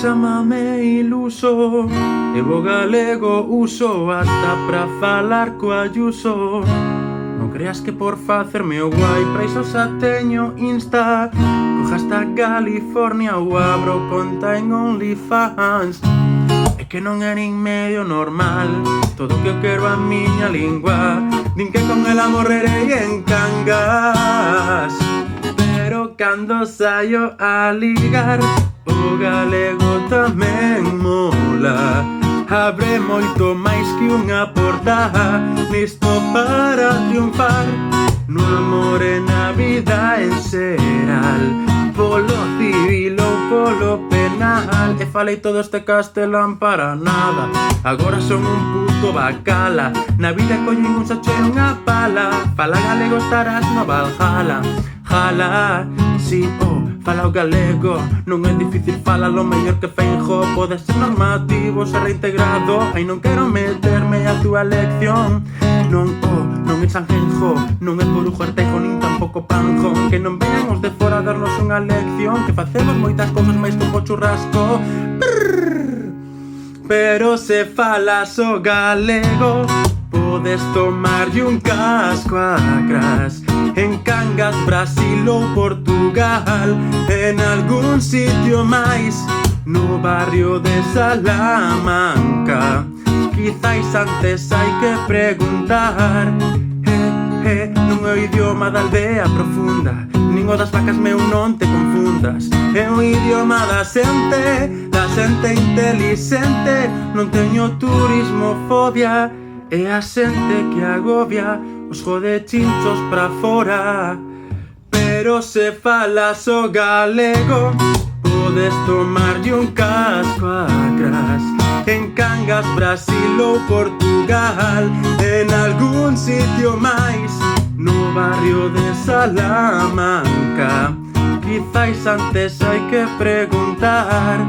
Chámame iluso, e o galego uso hasta pra falar co Ayuso. Non creas que por facerme o guai pra iso xa teño Insta. Co hashtag California ou abro conta en OnlyFans. É que non é nin medio normal todo o que eu quero a miña lingua. Din que con ela morrerei en Cangas, pero cando saio a ligar o galego tamén mola. Abre moito máis que unha porta, listo para triunfar no amor e na vida en xeral, polo civil ou polo penal. E falei todo este castelán para nada, agora son un puto bacala. Na vida coñen un sacho e unha pala, fala galego estarás no Valhalla. Jala, si, fala o galego, non é difícil falalo mellor que Feijóo. Pode ser normativo, ser reintegrado, ai non quero meterme a túa lección. Non é Sanjenjo, non é Corujo Artejo, nin tampouco Panjón. Que non vean os de fora a darnos unha lección, que facemos moitas cousas máis que o churrasco. Pero se falas o galego, podes tomarlle un casco a cras en Cangas, Brasil ou Portugal, en algún sitio máis no barrio de Salamanca. Quizais antes hai que preguntar. Non é o idioma da aldea profunda, nin o das vacas, meu, non te confundas. É o idioma da xente inteligente. Non teño turismofobia, é a xente que agobia os jodechinchos pra fora. Pero se falas o galego, podes tomarlle un casco a cras en Cangas, Brasil ou Portugal, en algún sitio máis no barrio de Salamanca. Quizais antes hai que preguntar.